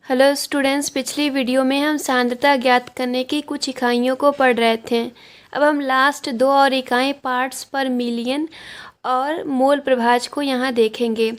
Hello students, पिछली video में हम सांद्रता ज्ञात करने की कुछ इकाइयों को पढ़ रहे थे। अब हम लास्ट दो और इकाई पार्ट्स पर मिलियन और मोल प्रभाज को यहाँ देखेंगे।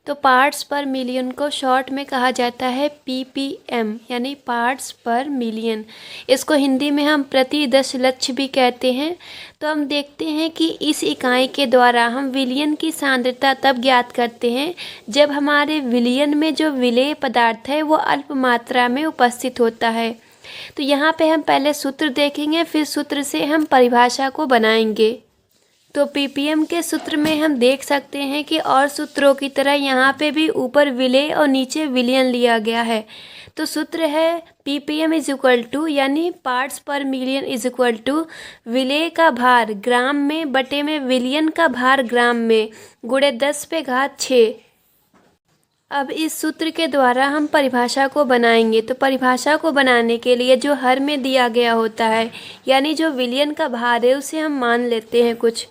तो पार्ट्स पर मिलियन को शॉर्ट में कहा जाता है पीपीएम, यानी पार्ट्स पर मिलियन। इसको हिंदी में हम प्रति दशलक्ष भी कहते हैं। तो हम देखते हैं कि इस इकाई के द्वारा हम विलयन की सांद्रता तब ज्ञात करते हैं जब हमारे विलयन में जो विलेय पदार्थ है वो अल्प मात्रा में उपस्थित होता है। तो यहाँ पे हम पहले सूत्र देखेंगे, फिर सूत्र से हम परिभाषा को बनाएंगे। तो पीपीएम के सूत्र में हम देख सकते हैं कि और सूत्रों की तरह यहाँ पे भी ऊपर विलेय और नीचे विलयन लिया गया है। तो सूत्र है पीपीएम इज इक्वल टू, यानी पार्ट्स पर मिलियन इज इक्वल टू विलेय का भार ग्राम में बटे में विलयन का भार ग्राम में गुणे 10⁶। अब इस सूत्र के द्वारा हम परिभाषा को बनाएंगे। तो परिभाषा को बनाने के लिए जो हर में दिया गया होता है, यानी जो विलयन का भार है, उसे हम मान लेते हैं कुछ।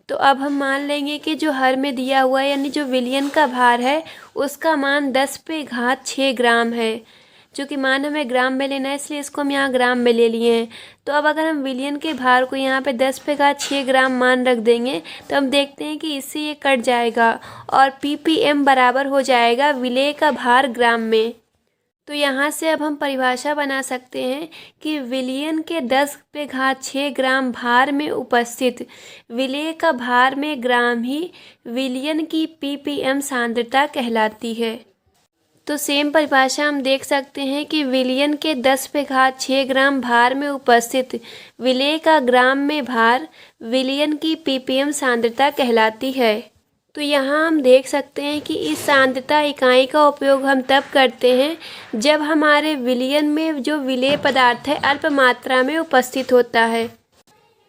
तो अब हम मान लेंगे कि जो हर में दिया हुआ है, यानी जो विलयन का भार है, उसका मान 10⁶ ग्राम है। चूँकि मान हमें ग्राम में लेना है, इसलिए इसको हम यहाँ ग्राम में ले लिए हैं। तो अब अगर हम विलयन के भार को यहाँ पे 10⁶ ग्राम मान रख देंगे तो हम देखते हैं कि इससे ये कट जाएगा और पीपीएम बराबर हो जाएगा विलेय का भार ग्राम में। तो यहाँ से अब हम परिभाषा बना सकते हैं कि विलयन के 10⁶ ग्राम भार में उपस्थित विलेय का भार में ग्राम ही विलयन की पीपीएम सांद्रता कहलाती है। तो सेम परिभाषा हम देख सकते हैं कि विलयन के 10⁶ ग्राम भार में उपस्थित विलेय का ग्राम में भार विलयन की पीपीएम सांद्रता कहलाती है। तो यहाँ हम देख सकते हैं कि इस सांद्रता इकाई का उपयोग हम तब करते हैं जब हमारे विलयन में जो विलेय पदार्थ है अल्प मात्रा में उपस्थित होता है,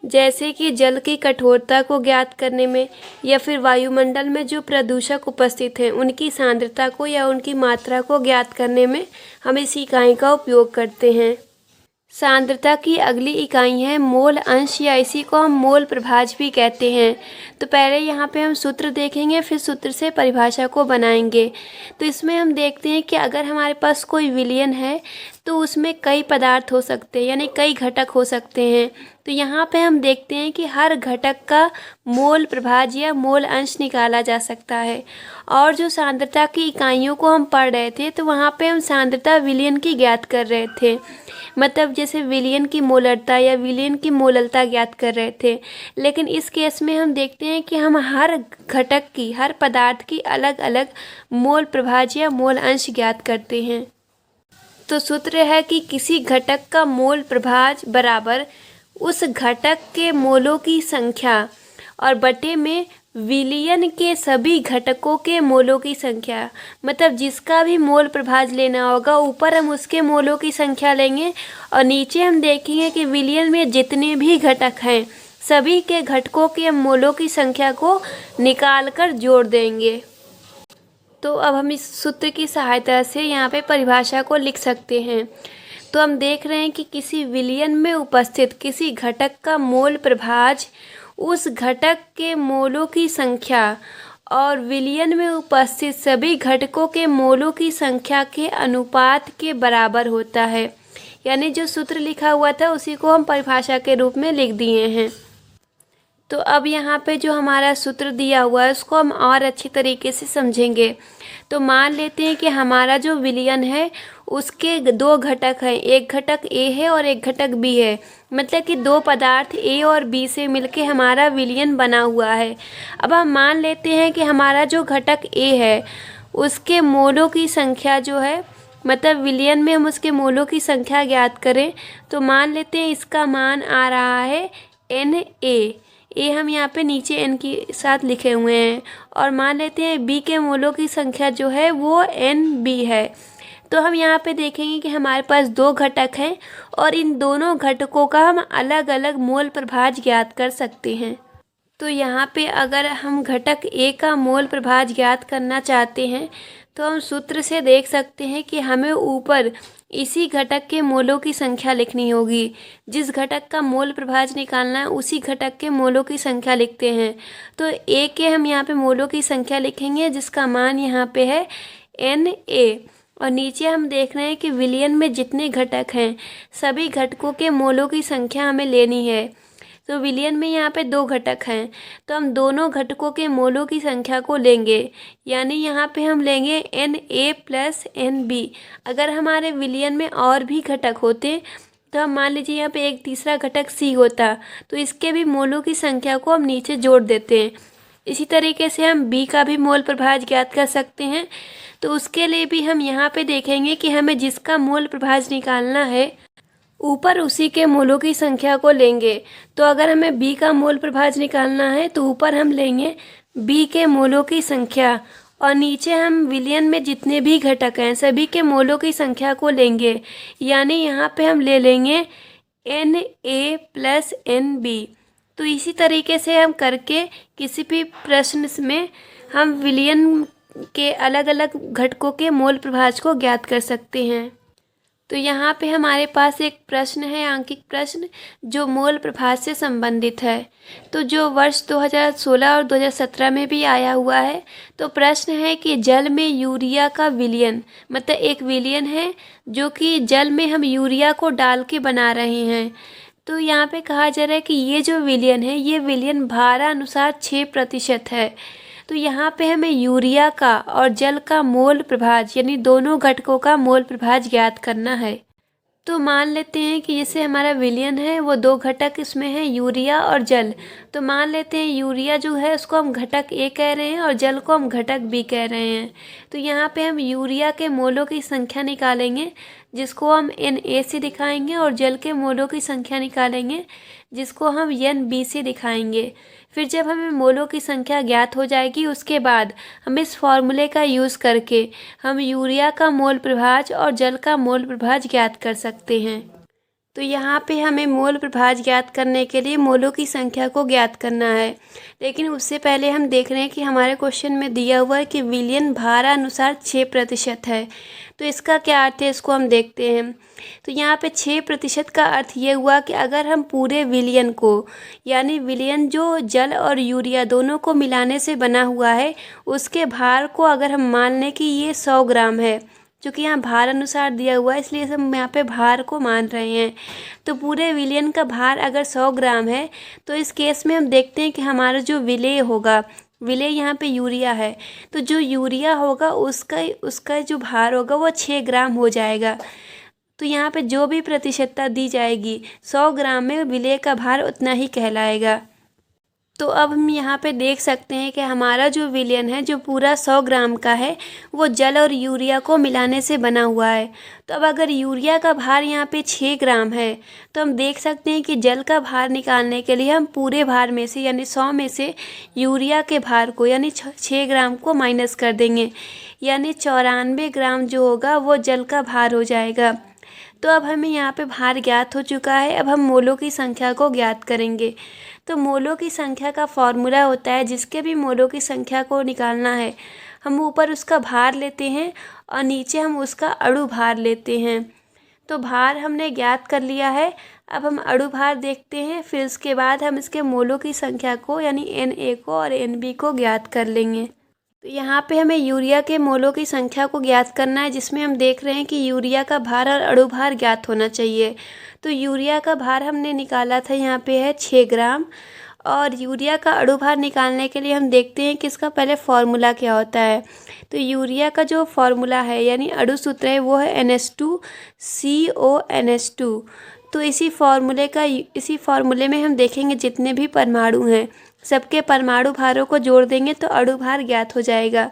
जैसे कि जल की कठोरता को ज्ञात करने में, या फिर वायुमंडल में जो प्रदूषक उपस्थित हैं उनकी सांद्रता को या उनकी मात्रा को ज्ञात करने में हम इस इकाई का उपयोग करते हैं। सांद्रता की अगली इकाई है मोल अंश, या इसी को हम मोल प्रभाज भी कहते हैं। तो पहले यहाँ पे हम सूत्र देखेंगे, फिर सूत्र से परिभाषा को बनाएंगे। तो इसमें हम देखते हैं कि अगर हमारे पास कोई विलयन है तो उसमें कई पदार्थ हो सकते हैं, यानी कई घटक हो सकते हैं। तो यहाँ पे हम देखते हैं कि हर घटक का मोल प्रभाज या मोल अंश निकाला जा सकता है। और जो सांद्रता की इकाइयों को हम पढ़ रहे थे तो वहाँ पे हम सांद्रता विलयन की ज्ञात कर रहे थे, मतलब जैसे विलयन की मोलरता या विलयन की मोललता ज्ञात कर रहे थे। लेकिन इस केस में हम देखते हैं कि हम हर घटक की, हर पदार्थ की अलग अलग मोल प्रभाज या मोल अंश ज्ञात करते हैं। तो सूत्र है कि किसी घटक का मोल प्रभाज बराबर उस घटक के मोलों की संख्या और बटे में विलयन के सभी घटकों के मोलों की संख्या। मतलब जिसका भी मोल प्रभाज लेना होगा, ऊपर हम उसके मोलों की संख्या लेंगे और नीचे हम देखेंगे कि विलयन में जितने भी घटक हैं सभी के घटकों के मोलों की संख्या को निकाल कर जोड़ देंगे। तो अब हम इस सूत्र की सहायता से यहाँ पे परिभाषा को लिख सकते हैं। तो हम देख रहे हैं कि किसी विलयन में उपस्थित किसी घटक का मोल प्रभाज उस घटक के मोलों की संख्या और विलयन में उपस्थित सभी घटकों के मोलों की संख्या के अनुपात के बराबर होता है। यानी जो सूत्र लिखा हुआ था उसी को हम परिभाषा के रूप में लिख दिए हैं। तो अब यहाँ पे जो हमारा सूत्र दिया हुआ है उसको हम और अच्छी तरीके से समझेंगे। तो मान लेते हैं कि हमारा जो विलयन है उसके दो घटक हैं, एक घटक ए है और एक घटक बी है। मतलब कि दो पदार्थ ए और बी से मिलके हमारा विलयन बना हुआ है। अब हम मान लेते हैं कि हमारा जो घटक ए है उसके मोलों की संख्या जो है, मतलब विलयन में हम उसके मोलों की संख्या ज्ञात करें तो मान लेते हैं इसका मान आ रहा है Na। ए हम यहाँ पे नीचे एन के साथ लिखे हुए हैं। और मान लेते हैं बी के मोलों की संख्या जो है वो Nb है। तो हम यहाँ पे देखेंगे कि हमारे पास दो घटक हैं और इन दोनों घटकों का हम अलग अलग मोल प्रभाज ज्ञात कर सकते हैं। तो यहाँ पे अगर हम घटक ए का मोल प्रभाज ज्ञात करना चाहते हैं तो हम सूत्र से देख सकते हैं कि हमें ऊपर इसी घटक के मोलों की संख्या लिखनी होगी। जिस घटक का मोल प्रभाज निकालना है उसी घटक के मोलों की संख्या लिखते हैं। तो ए के हम यहाँ पे मोलों की संख्या लिखेंगे जिसका मान यहाँ पे है Na। और नीचे हम देख रहे हैं कि विलयन में जितने घटक हैं सभी घटकों के मोलों की संख्या हमें लेनी है। तो विलयन में यहाँ पे 2 घटक हैं, तो हम दोनों घटकों के मोलों की संख्या को लेंगे, यानी यहाँ पे हम लेंगे Na प्लस Nb। अगर हमारे विलयन में और भी घटक होते तो हम मान लीजिए यहाँ पे एक तीसरा घटक C होता, तो इसके भी मोलों की संख्या को हम नीचे जोड़ देते हैं। इसी तरीके से हम B का भी मोल प्रभाज ज्ञात कर सकते हैं। तो उसके लिए भी हम यहाँ पे देखेंगे कि हमें जिसका मोल प्रभाज निकालना है ऊपर उसी के मोलों की संख्या को लेंगे। तो अगर हमें B का मोल प्रभाज निकालना है तो ऊपर हम लेंगे B के मोलों की संख्या और नीचे हम विलयन में जितने भी घटक हैं सभी के मोलों की संख्या को लेंगे, यानी यहाँ पे हम ले लेंगे Na प्लस Nb। तो इसी तरीके से हम करके किसी भी प्रश्न में हम विलयन के अलग अलग घटकों के मोल प्रभाज को ज्ञात कर सकते हैं। तो यहाँ पे हमारे पास एक प्रश्न है, आंकिक प्रश्न, जो मोल प्रभाज से संबंधित है। तो जो वर्ष 2016 और 2017 में भी आया हुआ है। तो प्रश्न है कि जल में यूरिया का विलयन, मतलब एक विलयन है जो कि जल में हम यूरिया को डाल के बना रहे हैं। तो यहाँ पे कहा जा रहा है कि ये जो विलयन है ये विलयन भारानुसार 6% है। तो यहाँ पे हमें यूरिया का और जल का मोल प्रभाज यानी दोनों घटकों का मोल प्रभाज ज्ञात करना है। तो मान लेते हैं कि जैसे हमारा विलयन है वो 2 घटक इसमें है, यूरिया और जल। तो मान लेते हैं यूरिया जो है उसको हम घटक A कह रहे हैं और जल को हम घटक B कह रहे हैं। तो यहाँ पे हम यूरिया के मोलों की संख्या निकालेंगे जिसको हम Na से दिखाएंगे और जल के मोलों की संख्या निकालेंगे जिसको हम Nb से दिखाएंगे। फिर जब हमें मोलों की संख्या ज्ञात हो जाएगी उसके बाद हम इस फॉर्मूले का यूज़ करके हम यूरिया का मोल प्रभाज और जल का मोल प्रभाज ज्ञात कर सकते हैं। तो यहाँ पे हमें मोल प्रभाज ज्ञात करने के लिए मोलों की संख्या को ज्ञात करना है, लेकिन उससे पहले हम देख रहे हैं कि हमारे क्वेश्चन में दिया हुआ है कि विलयन भारानुसार 6% है। तो इसका क्या अर्थ है इसको हम देखते हैं। तो यहाँ पे 6% का अर्थ ये हुआ कि अगर हम पूरे विलयन को, यानी विलयन जो जल और यूरिया दोनों को मिलाने से बना हुआ है, उसके भार को अगर हम मान लें कि ये 100 ग्राम है, क्योंकि यहाँ भार अनुसार दिया हुआ है इसलिए हम यहाँ पे भार को मान रहे हैं। तो पूरे विलयन का भार अगर 100 ग्राम है तो इस केस में हम देखते हैं कि हमारा जो विलेय होगा, विलेय यहाँ पे यूरिया है, तो जो यूरिया होगा उसका जो भार होगा वो 6 ग्राम हो जाएगा। तो यहाँ पे जो भी प्रतिशतता दी जाएगी 100 ग्राम में विलेय का भार उतना ही कहलाएगा। तो अब हम यहाँ पे देख सकते हैं कि हमारा जो विलयन है जो पूरा 100 ग्राम का है वो जल और यूरिया को मिलाने से बना हुआ है। तो अब अगर यूरिया का भार यहाँ पे 6 ग्राम है तो हम देख सकते हैं कि जल का भार निकालने के लिए हम पूरे भार में से यानी 100 में से यूरिया के भार को यानी 6 ग्राम को माइनस कर देंगे, यानी 94 ग्राम जो होगा वो जल का भार हो जाएगा। तो अब हमें यहाँ पे भार ज्ञात हो चुका है। अब हम मोलों की संख्या को ज्ञात करेंगे। तो मोलों की संख्या का फॉर्मूला होता है, जिसके भी मोलों की संख्या को निकालना है हम ऊपर उसका भार लेते हैं और नीचे हम उसका अणु भार लेते हैं। तो भार हमने ज्ञात कर लिया है। अब हम अणु भार देखते हैं, फिर उसके बाद हम इसके मोलों की संख्या को यानी Na को और Nb को ज्ञात कर लेंगे। तो यहाँ पे हमें यूरिया के मोलों की संख्या को ज्ञात करना है, जिसमें हम देख रहे हैं कि यूरिया का भार और अणु भार ज्ञात होना चाहिए। तो यूरिया का भार हमने निकाला था, यहाँ पे है 6 ग्राम, और यूरिया का अणु भार निकालने के लिए हम देखते हैं कि इसका पहले फार्मूला क्या होता है। तो यूरिया का जो फार्मूला है यानी अणु सूत्र है वो है NH2CONH2। तो इसी फार्मूले में हम देखेंगे जितने भी परमाणु हैं सबके परमाणु भारों को जोड़ देंगे तो अणु भार ज्ञात हो जाएगा।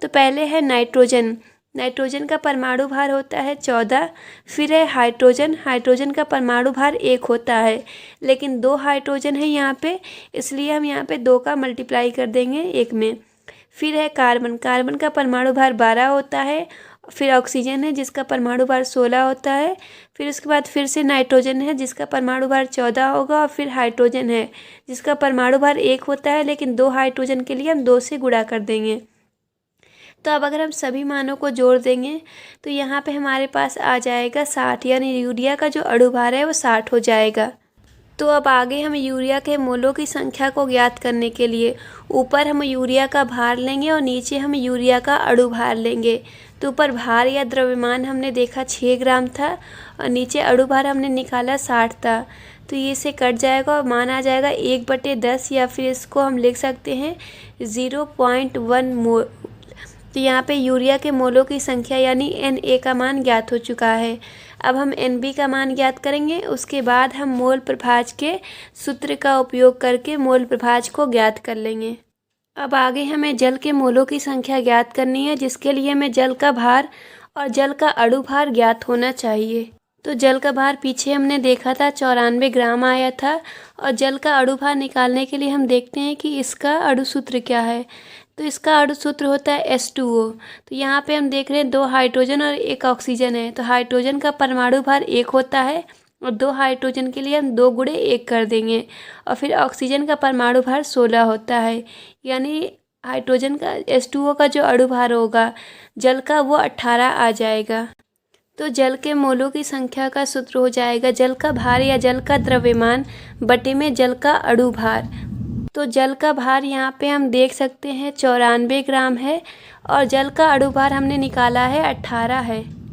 तो पहले है नाइट्रोजन, नाइट्रोजन का परमाणु भार होता है 14। फिर है हाइड्रोजन, हाइड्रोजन का परमाणु भार 1 होता है, लेकिन 2 हाइड्रोजन है यहाँ पे, इसलिए हम यहाँ पे 2 का मल्टीप्लाई कर देंगे 1 में। फिर है कार्बन, कार्बन का परमाणु भार 12 होता है। फिर ऑक्सीजन है जिसका परमाणु भार 16 होता है। फिर उसके बाद फिर से नाइट्रोजन है जिसका परमाणु भार 14 होगा, और फिर हाइड्रोजन है जिसका परमाणु भार 1 होता है, लेकिन 2 हाइड्रोजन के लिए हम 2 से गुणा कर देंगे। तो अब अगर हम सभी मानों को जोड़ देंगे तो यहाँ पे हमारे पास आ जाएगा 60, यानी यूरिया का जो अणु भार है वो 60 हो जाएगा। तो अब आगे हम यूरिया के मोलों की संख्या को ज्ञात करने के लिए ऊपर हम यूरिया का भार लेंगे और नीचे हम यूरिया का अणु भार लेंगे। तो ऊपर भार या द्रव्यमान हमने देखा 6 ग्राम था और नीचे अणुभार हमने निकाला 60 था। तो ये से कट जाएगा और मान आ जाएगा 1/10 या फिर इसको हम लिख सकते हैं 0.1 मोल। तो यहाँ पे यूरिया के मोलों की संख्या यानी Na का मान ज्ञात हो चुका है। अब हम Nb का मान ज्ञात करेंगे, उसके बाद हम मोल प्रभाज के सूत्र का उपयोग करके मोल प्रभाज को ज्ञात कर लेंगे। अब आगे हमें जल के मोलों की संख्या ज्ञात करनी है, जिसके लिए हमें जल का भार और जल का अणुभार ज्ञात होना चाहिए। तो जल का भार पीछे हमने देखा था 94 ग्राम आया था और जल का अणुभार निकालने के लिए हम देखते हैं कि इसका अणुसूत्र क्या है। तो इसका अणुसूत्र होता है H2O। तो यहाँ पे हम देख रहे हैं 2 हाइड्रोजन और 1 ऑक्सीजन है। तो हाइड्रोजन का परमाणु भार 1 होता है और 2 हाइड्रोजन के लिए हम 2 × 1 कर देंगे और फिर ऑक्सीजन का परमाणु भार 16 होता है। यानी हाइड्रोजन का H2O का जो अणुभार होगा जल का वो 18 आ जाएगा। तो जल के मोलों की संख्या का सूत्र हो जाएगा जल का भार या जल का द्रव्यमान बटे में जल का अणुभार। तो जल का भार यहाँ पे हम देख सकते हैं 94 ग्राम है और जल का अणुभार हमने निकाला है 18 है।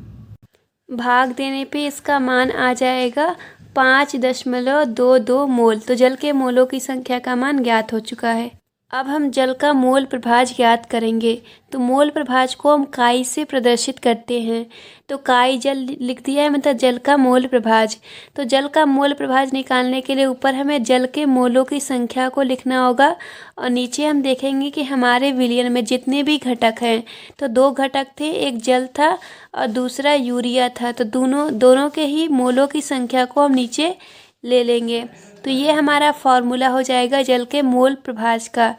भाग देने पे इसका मान आ जाएगा 5.22 मोल। तो जल के मोलों की संख्या का मान ज्ञात हो चुका है। अब हम जल का मोल प्रभाज ज्ञात करेंगे। तो मोल प्रभाज को हम काई से प्रदर्शित करते हैं। तो काई जल लिख दिया है, मतलब जल का मोल प्रभाज। तो जल का मोल प्रभाज निकालने के लिए ऊपर हमें जल के मोलों की संख्या को लिखना होगा और नीचे हम देखेंगे कि हमारे विलयन में जितने भी घटक हैं, तो 2 घटक थे, एक जल था और दूसरा यूरिया था। तो दोनों के ही मोलों की संख्या को हम नीचे ले लेंगे। तो ये हमारा फॉर्मूला हो जाएगा जल के मोल प्रभाज का।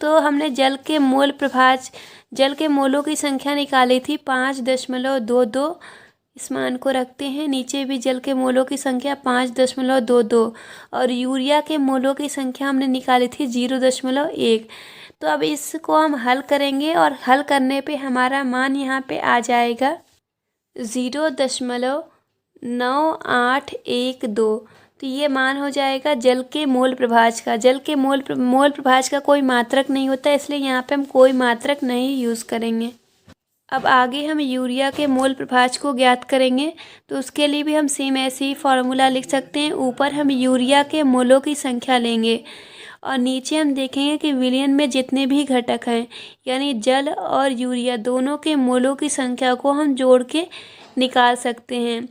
तो हमने जल के मोलों की संख्या निकाली थी 5.22। इस मान को रखते हैं। नीचे भी जल के मोलों की संख्या 5.22 और यूरिया के मोलों की संख्या हमने निकाली थी 0.1। तो अब इसको हम हल करेंगे और हल करने पे हमारा मान यहाँ पे आ जाएगा 0.9812। तो ये मान हो जाएगा जल के मोल प्रभाज का। जल के मोल प्रभाज का कोई मात्रक नहीं होता, इसलिए यहाँ पे हम कोई मात्रक नहीं यूज़ करेंगे। अब आगे हम यूरिया के मोल प्रभाज को ज्ञात करेंगे। तो उसके लिए भी हम सेम ऐसे ही फॉर्मूला लिख सकते हैं। ऊपर हम यूरिया के मोलों की संख्या लेंगे और नीचे हम देखेंगे कि विलयन में जितने भी घटक हैं यानी जल और यूरिया दोनों के मोलों की संख्या को हम जोड़ के निकाल सकते हैं।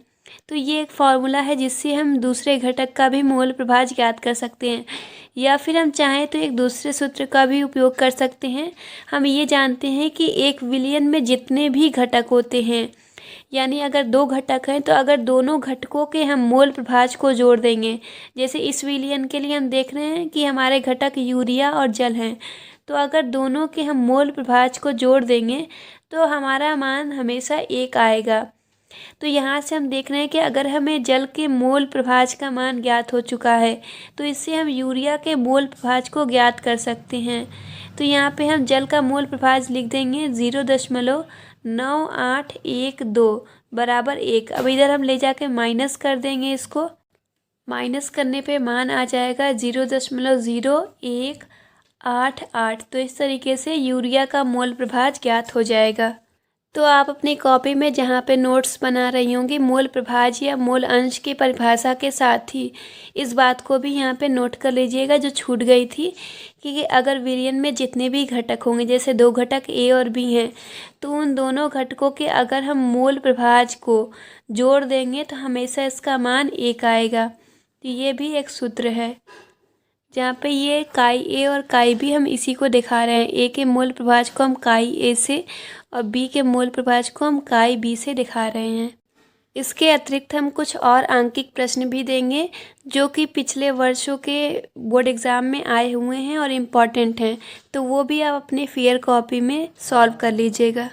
तो ये एक फार्मूला है जिससे हम दूसरे घटक का भी मोल प्रभाज ज्ञात कर सकते हैं, या फिर हम चाहें तो एक दूसरे सूत्र का भी उपयोग कर सकते हैं। हम ये जानते हैं कि एक विलयन में जितने भी घटक होते हैं, यानी अगर 2 घटक हैं तो अगर दोनों घटकों के हम मोल प्रभाज को जोड़ देंगे, जैसे इस विलयन के लिए हम देख रहे हैं कि हमारे घटक यूरिया और जल हैं, तो अगर दोनों के हम मोल प्रभाज को जोड़ देंगे तो हमारा मान हमेशा 1 आएगा। तो यहाँ से हम देख रहे हैं कि अगर हमें जल के मोल प्रभाज का मान ज्ञात हो चुका है तो इससे हम यूरिया के मोल प्रभाज को ज्ञात कर सकते हैं। तो यहाँ पे हम जल का मोल प्रभाज लिख देंगे 0.9812 बराबर 1। अब इधर हम ले जाके माइनस कर देंगे, इसको माइनस करने पे मान आ जाएगा 0.0188। तो इस तरीके से यूरिया का मोल प्रभाज ज्ञात हो जाएगा। तो आप अपनी कॉपी में जहाँ पे नोट्स बना रही होंगी मोल प्रभाज या मोल अंश की परिभाषा के साथ ही इस बात को भी यहाँ पे नोट कर लीजिएगा जो छूट गई थी, कि अगर विलयन में जितने भी घटक होंगे, जैसे 2 घटक A और B हैं, तो उन दोनों घटकों के अगर हम मोल प्रभाज को जोड़ देंगे तो हमेशा इसका मान 1 आएगा। तो ये भी एक सूत्र है जहाँ पे ये काई A और काई B हम इसी को दिखा रहे हैं। A के मोल प्रभाज को हम काई A से और B के मोल प्रभाज को हम काई B से दिखा रहे हैं। इसके अतिरिक्त हम कुछ और आंकिक प्रश्न भी देंगे जो कि पिछले वर्षों के बोर्ड एग्ज़ाम में आए हुए हैं और इम्पॉर्टेंट हैं, तो वो भी आप अपने फेयर कॉपी में सॉल्व कर लीजिएगा।